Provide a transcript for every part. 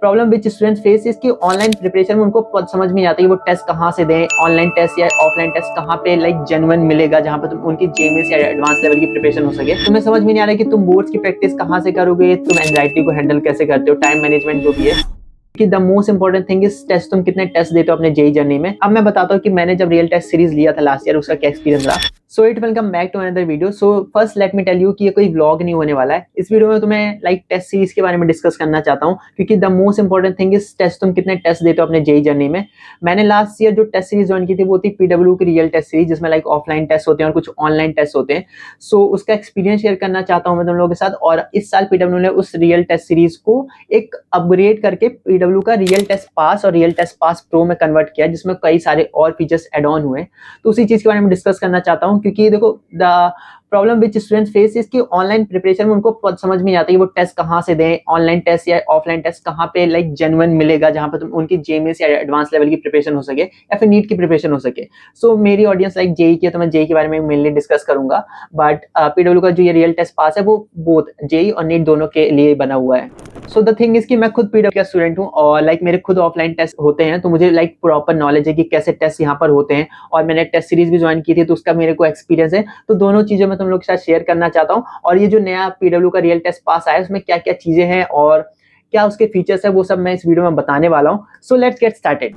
Problem which students face इसकी online preparation में उनको समझ में नहीं आता कि वो टेस्ट कहाँ से दें, ऑनलाइन टेस्ट या ऑफलाइन टेस्ट कहाँ पे जेन्युइन मिलेगा जहाँ पे तुम उनकी जेएमएस या एडवांस लेवल की प्रिपरेशन हो सके। तुम्हें समझ में नहीं आ रहा है कि तुम बोर्ड्स की प्रैक्टिस कहाँ से करोगे, तुम एंजाइटी को हैंडल कैसे करते हो, टाइम मैनेजमेंट जो भी है कि the most important thing is test. तुम कितने टेस्ट देते हो अपने जेई जर्नी में। अब मैं बताता हूँ कि मैंने जब रियल टेस्ट सीरीज लिया था लास्ट ईयर उसका क्या एक्सपीरियंस रहा। So it welcome back to another video. So first let me tell you कि ये कोई व्लॉग नहीं होने वाला है। इस वीडियो में तुम्हें टेस्ट सीरीज के बारे में डिस्कस करना चाहता हूँ क्योंकि the most important thing is test. तुम कितने टेस्ट देते हो अपने जेई जर्नी में। मैंने लास्ट ईयर जो टेस्ट सीरीज ज्वाइन की थी वो थी पीडब्ल्यू की रियल टेस्ट सीरीज, जिसमें ऑफलाइन टेस्ट होते हैं और कुछ ऑनलाइन टेस्ट होते हैं। सो उसका एक्सपीरियंस शेयर करना चाहता हूँ मैं तुम लोगों के साथ। और इस साल पीडब्ल्यू ने उस रियल टेस्ट सीरीज को एक अपग्रेड करके पीडब्ल्यू का रियल टेस्ट पास और रियल टेस्ट पास प्रो में कन्वर्ट किया, जिसमें कई सारे और फीचर्स एड ऑन हुए। तो उसी चीज के बारे में डिस्कस करना चाहता हूँ क्योंकि देखो the problem which students face इसकी ऑनलाइन प्रिपरेशन में उनको समझ में नहीं आता कि वो टेस्ट कहाँ से दें, ऑनलाइन टेस्ट या ऑफलाइन टेस्ट कहाँ पे जेन्युइन मिलेगा जहाँ पे तुम उनकी जेएमएस या एडवांस लेवल की प्रिपरेशन हो सके या फिर नीट की प्रिपरेशन हो सके। सो मेरी ऑडियंस जेई की है तो मैं जेई के बारे में मेनली डिस्कस करूंगा। बट पीडब्ल्यू का जो ये रियल टेस्ट पास है वो बोथ जेई और नीट दोनों के लिए बना हुआ है। सो द थिंग इज कि मैं खुद पीडब्ल्यू का स्टूडेंट हूँ और मेरे खुद ऑफलाइन टेस्ट होते हैं, तो मुझे प्रॉपर नॉलेज है कि कैसे टेस्ट यहाँ पर होते हैं। और मैंने टेस्ट सीरीज भी ज्वाइन की थी तो उसका मेरे को एक्सपीरियंस है। तो दोनों चीजें मैं तुम लोग के साथ शेयर करना चाहता हूँ। और ये जो नया पीडब्ल्यू का रियल टेस्ट पास आया है उसमें क्या क्या चीजें हैं और क्या उसके फीचर्स है वो सब मैं इस वीडियो में बताने वाला हूँ। So let's get started.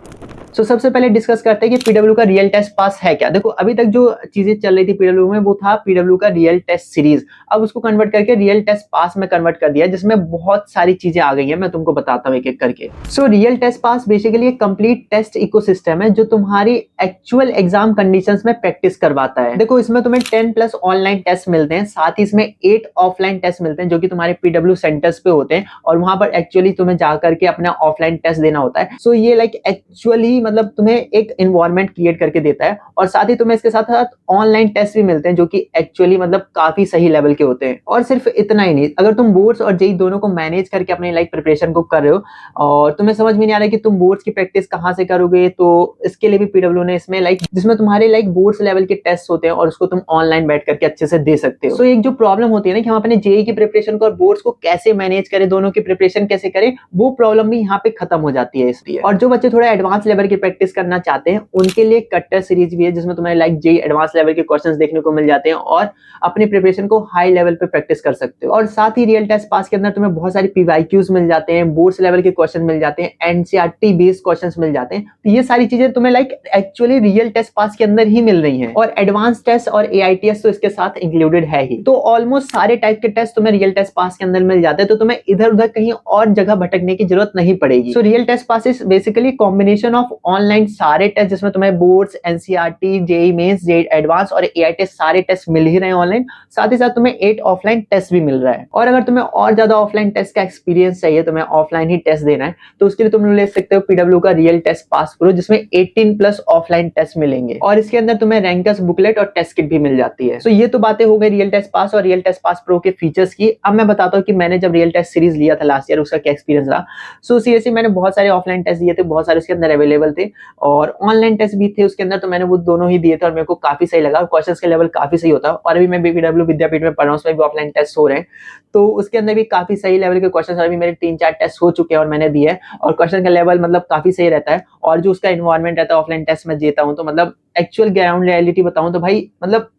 So सबसे पहले डिस्कस करते हैं कि पीडब्ल्यू का रियल टेस्ट पास है क्या। देखो अभी तक जो चीजें चल रही थी पीडब्ल्यू में वो था पीडब्ल्यू का रियल टेस्ट सीरीज। अब उसको कन्वर्ट करके रियल टेस्ट पास में कन्वर्ट कर दिया, जिसमें बहुत सारी चीजें आ गई हैं। मैं तुमको बताता हूँ एक एक करके। So Real Test Pass basically एक कंप्लीट टेस्ट इकोसिस्टम है जो तुम्हारी एक्चुअल एग्जाम कंडीशंस में प्रैक्टिस करवाता है। देखो इसमें तुम्हें 10+ ऑनलाइन टेस्ट मिलते हैं, साथ ही इसमें 8 ऑफलाइन टेस्ट मिलते हैं जो कि तुम्हारे पीडब्ल्यू सेंटर्स पे होते हैं और वहां पर एक्चुअली तुम्हें जाकर के अपना ऑफलाइन टेस्ट देना होता है। सो ये एक्चुअली तुम्हें एक एनवायरनमेंट क्रिएट करके देता है। और साथ ही तुम्हें इसके साथ साथ ऑनलाइन टेस्ट भी मिलते हैं जो कि एक्चुअली काफी सही लेवल के होते हैं। और सिर्फ इतना ही नहीं, अगर तुम बोर्ड्स और जेई दोनों को मैनेज करके अपनी प्रिपरेशन को कर रहे हो और तुम्हें समझ में नहीं आ रहा है कि तुम बोर्ड्स की प्रैक्टिस कहाँ से करोगे, तो इसके लिए भी पीडब्ल्यू ने इसमें जिसमें तुम्हारे बोर्ड्स लेवल के टेस्ट होते हैं और उसको तुम ऑनलाइन बैठ करके अच्छे से दे सकते हो। सो एक जो प्रॉब्लम होती है ना कि हम अपने जेई की प्रिपरेशन को और बोर्ड्स को कैसे मैनेज करें, दोनों की प्रिपरेशन कैसे करें, वो प्रॉब्लम भी यहाँ पे खत्म हो जाती है इसलिए। और जो बच्चे थोड़ा एडवांस लेवल की प्रैक्टिस करना चाहते हैं उनके लिए कट्टर सीरीज भी है, जिसमें तुम्हें जेई एडवांस लेवल के क्वेश्चंस देखने को मिल जाते हैं और अपनी प्रिपरेशन को हाई लेवल पे प्रैक्टिस कर सकते हो। और साथ ही रियल टेस्ट पास के अंदर तुम्हें बहुत सारी पीवाईक्यूज मिल जाते हैं, बोर्ड्स लेवल के क्वेश्चन मिल जाते हैं, एनसीईआरटी बेस्ड क्वेश्चंस मिल जाते हैं। तो ये सारी चीजें तुम्हें एक्चुअली रियल टेस्ट पास के अंदर ही मिल रही हैं। और एडवांस टेस्ट और एआईटीएस तो इसके साथ इंक्लूडेड है ही। तो ऑलमोस्ट सारे टाइप के टेस्ट तुम्हें रियल टेस्ट पास के अंदर मिल जाते हैं, तो तुम्हें इधर उधर कहीं और जगह भटकने की जरूरत नहीं पड़ेगी। So Real Test Pass is basically combination of online सारे टेस्ट, जिसमें तुम्हें boards, NCERT, JEE mains, JEE advance और एआईटीएस सारे टेस्ट मिल ही रहे हैं ऑनलाइन। साथ ही साथ तुम्हें 8 ऑफलाइन टेस्ट भी मिल रहा है। और अगर तुम्हें और ज्यादा ऑफलाइन टेस्ट का एक्सपीरियंस चाहिए, तुम्हें ऑफलाइन ही टेस्ट देना है, तो उसके लिए तुम ले सकते हो पीडब्ल्यू का रियल टेस्ट पास प्रो, जिसमें 18+ ऑफलाइन टेस्ट मिलेंगे और इसके अंदर तुम्हें रैंकर्स बुकलेट और टेस्ट किट भी मिल जाती है। सो ये तो बातें हो गई रियल टेस्ट पास और रियल टेस्ट पास प्रो के फीचर्स की। अब मैं बताता हूँ कि मैंने जब रियल टेस्ट सीरीज लिया था लास्ट ईयर उसका क्या एक्सपीरियंस रहा। सो सीरियसली मैंने बहुत सारे ऑफलाइन टेस्ट दिए थे, बहुत सारे उसके अंदर अवेलेबल थे और ऑनलाइन टेस्ट भी थे उसके अंदर, तो मैंने वो दोनों ही दिए थे और मेरे को काफी सही लगा। क्वेश्चंस के लेवल काफी सही होता है। और अभी मैं पीडब्ल्यू विद्यापीठ में पढ़ रहा हूँ, उसमें भी ऑफलाइन टेस्ट हो रहे हैं, तो उसके अंदर भी काफी सही लेवल के क्वेश्चंस अभी मेरे 3-4 टेस्ट हो चुके हैं और मैंने दिए हैं। और क्वेश्चन का लेवल काफी सही रहता है। और जो उसका एनवायरनमेंट रहता है ऑफलाइन टेस्ट में देता हूँ, तो एक्चुअल ग्राउंड रियलिटी बताऊं तो भाई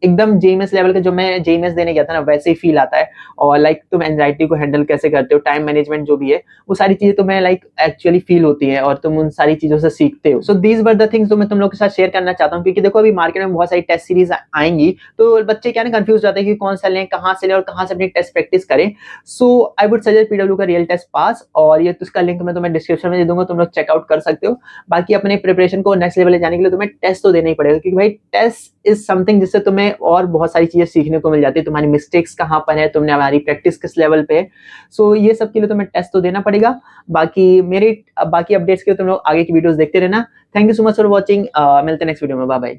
एकदम जेईएमएस लेवल के जो मैं जेईएमएस देने गया था ना, वैसे ही फील आता है। और तुम एंजाइटी को हैंडल कैसे करते हो, टाइम मैनेजमेंट जो भी है, वो सारी चीजें तुम्हें एक्चुअली फील होती है और तुम उन सारी चीजों से सीखते हो। So these were the things जो मैं तुम लोग के साथ शेयर करना चाहता हूँ, क्योंकि देखो अभी मार्केट में बहुत सारी टेस्ट सीरीज आएंगी, तो बच्चे क्या ना कंफ्यूज जाते हैं कि कौन सा लें, कहाँ से लें और कहाँ से अपनी टेस्ट प्रैक्टिस करें। सो आई वुड सजेस्ट पीडब्ल्यू का रियल टेस्ट पास, और ये उसका लिंक मैं तुम्हें डिस्क्रिप्शन में दे दूंगा, तुम लोग चेकआउट कर सकते हो। बाकी अपने प्रिपरेशन को नेक्स्ट लेवल ले जाने के लिए तुम्हें टेस्ट तो देना ही पड़ेगा, क्योंकि भाई टेस्ट इज समथिंग जिससे तुम्हें और बहुत सारी चीजें सीखने को मिल जाती है। तुम्हारी मिस्टेक्स कहाँ पर है, तुमने हमारी प्रैक्टिस किस लेवल पे है। सो ये सब के लिए तुम्हें टेस्ट तो देना पड़ेगा। बाकी अपडेट्स के लिए तुम लोग आगे की वीडियोस देखते रहना। Thank you so much for watching. मिलते हैं नेक्स्ट वीडियो में। Bye bye.